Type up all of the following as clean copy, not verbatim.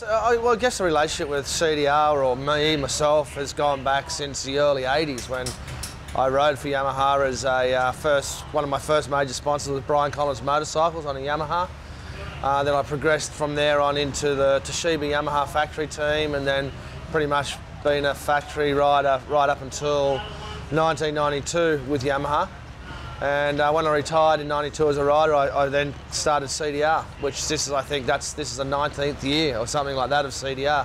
Well, I guess the relationship with CDR or myself has gone back since the early 80s when I rode for Yamaha as one of my first major sponsors was Brian Collins Motorcycles on a Yamaha. Then I progressed from there on into the Toshiba Yamaha factory team, and then pretty much been a factory rider right up until 1992 with Yamaha. And when I retired in '92 as a rider, I then started CDR, which I think this is the 19th year or something like that of CDR.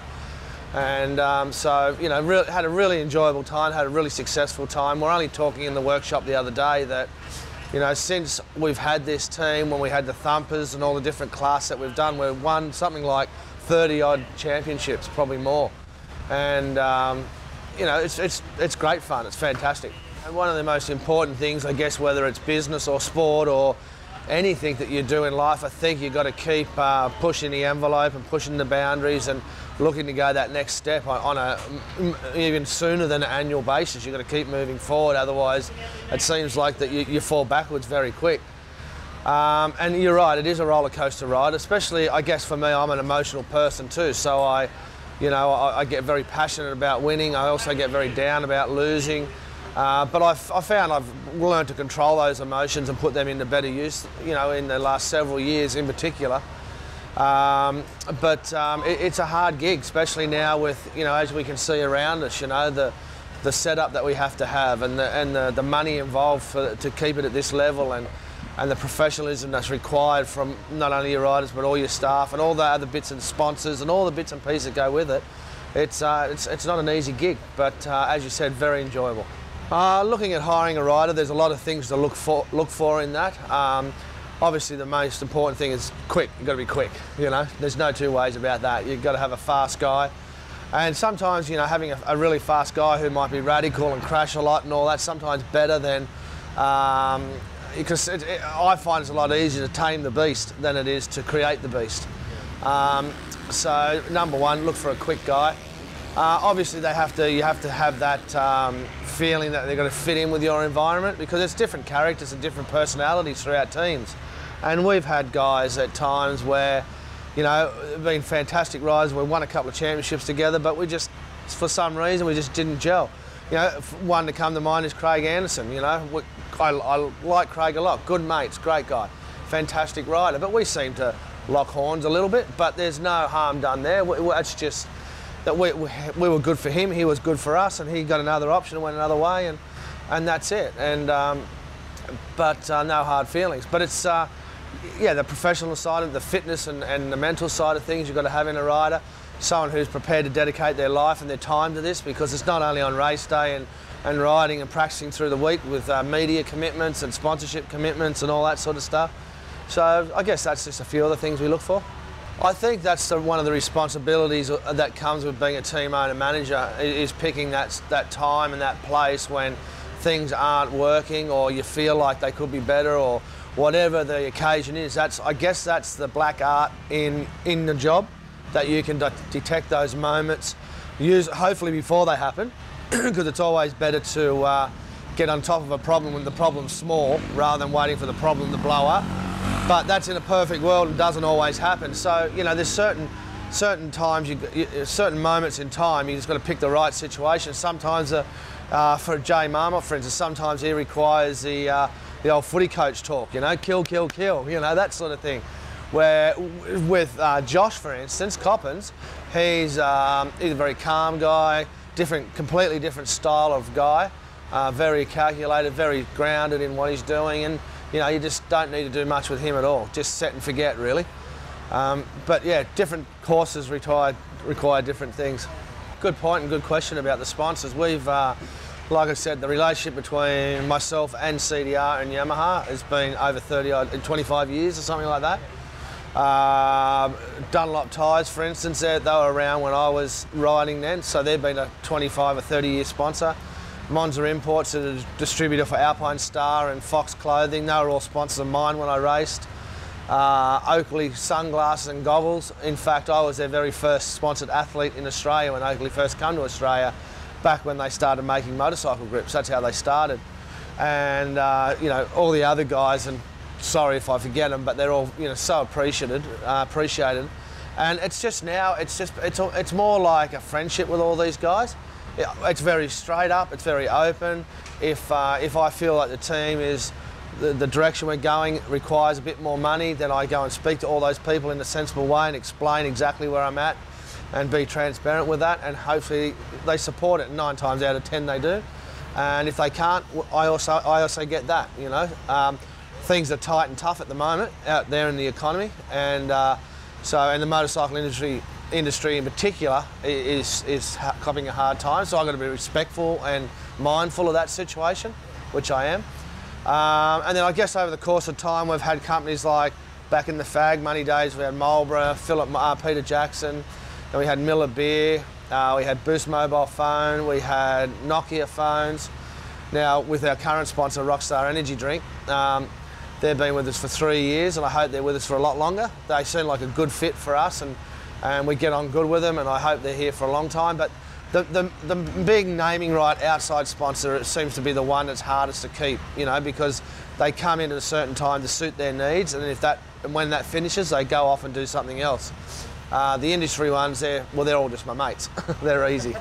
And so, you know, had a really enjoyable time, had a really successful time. We're only talking in the workshop the other day that, you know, since we've had this team, when we had the Thumpers and all the different classes that we've done, we've won something like 30-odd championships, probably more. And, you know, it's great fun, it's fantastic. And one of the most important things, I guess, whether it's business or sport or anything that you do in life, I think you've got to keep pushing the envelope and pushing the boundaries and looking to go that next step on a even sooner than an annual basis. You've got to keep moving forward, otherwise it seems like that you fall backwards very quick. And you're right, it is a roller coaster ride, especially, I guess, for me. I'm an emotional person too, so I get very passionate about winning. I also get very down about losing. But I found I've learned to control those emotions and put them into better use, you know, in the last several years in particular. It's a hard gig, especially now with, you know, as we can see around us, you know, the setup that we have to have and the money involved to keep it at this level, and the professionalism that's required from not only your riders but all your staff and all the other bits and sponsors and all the bits and pieces that go with it. It's not an easy gig, but as you said, very enjoyable. Looking at hiring a rider, there's a lot of things to look for in that. Obviously, the most important thing is quick. You've got to be quick. You know, there's no two ways about that. You've got to have a fast guy, and sometimes, you know, having a really fast guy who might be radical and crash a lot and all that, sometimes better than because I find it's a lot easier to tame the beast than it is to create the beast. So number one, look for a quick guy. Obviously, you have to have that feeling that they're going to fit in with your environment, because it's different characters and different personalities throughout teams. And we've had guys at times where, you know, been fantastic riders. We won a couple of championships together, but we just, for some reason, we just didn't gel. You know, one to come to mind is Craig Anderson. You know, I like Craig a lot. Good mates, great guy, fantastic rider. But we seem to lock horns a little bit. But there's no harm done there. It's just that we were good for him, he was good for us, and he got another option and went another way, and that's it. And no hard feelings. But it's yeah, the professional side of the fitness and the mental side of things you've got to have in a rider. Someone who's prepared to dedicate their life and their time to this, because it's not only on race day and riding and practicing through the week with media commitments and sponsorship commitments and all that sort of stuff. So I guess that's just a few of the things we look for. I think that's one of the responsibilities that comes with being a team owner manager, is picking that time and that place when things aren't working or you feel like they could be better or whatever the occasion is. I guess that's the black art in the job, that you can detect those moments, hopefully before they happen, because it's always better to get on top of a problem when the problem's small rather than waiting for the problem to blow up. But that's in a perfect world and doesn't always happen. So, you know, there's certain times, certain moments in time, you just got to pick the right situation. Sometimes, for Jay Marmot, for instance, sometimes he requires the old footy coach talk, you know, kill, kill, kill, you know, that sort of thing. Where with Josh, for instance, Coppins, he's a very calm guy, completely different style of guy, very calculated, very grounded in what he's doing, and you know, you just don't need to do much with him at all. Just set and forget, really. But yeah, different courses require different things. Good point and good question about the sponsors. We've, like I said, the relationship between myself and CDR and Yamaha has been over 25 years or something like that. Dunlop tyres, for instance, they were around when I was riding then, so they've been a 25 or 30-year sponsor. Monza Imports are a distributor for Alpine Star and Fox Clothing. They were all sponsors of mine when I raced. Oakley sunglasses and goggles. In fact, I was their very first sponsored athlete in Australia when Oakley first came to Australia, back when they started making motorcycle grips. That's how they started. And you know, all the other guys, and sorry if I forget them, but they're all, you know, so appreciated. And it's just now, it's more like a friendship with all these guys. It's very straight up, it's very open. If I feel like the team is, the direction we're going requires a bit more money, then I go and speak to all those people in a sensible way and explain exactly where I'm at and be transparent with that, and hopefully they support it. 9 times out of 10 they do. And if they can't, I also get that, you know. Things are tight and tough at the moment out there in the economy, and and the motorcycle industry in particular is copping a hard time, so I've got to be respectful and mindful of that situation, which I am. And then I guess over the course of time we've had companies like, back in the fag money days, we had Marlboro, Peter Jackson, and we had Miller Beer, we had Boost Mobile Phone, we had Nokia phones. Now with our current sponsor, Rockstar Energy Drink, they've been with us for 3 years, and I hope they're with us for a lot longer. They seem like a good fit for us, and we get on good with them, and I hope they're here for a long time. But the big naming right outside sponsor, it seems to be the one that's hardest to keep, you know, because they come in at a certain time to suit their needs, and when that finishes, they go off and do something else. The industry ones, they're all just my mates. They're easy.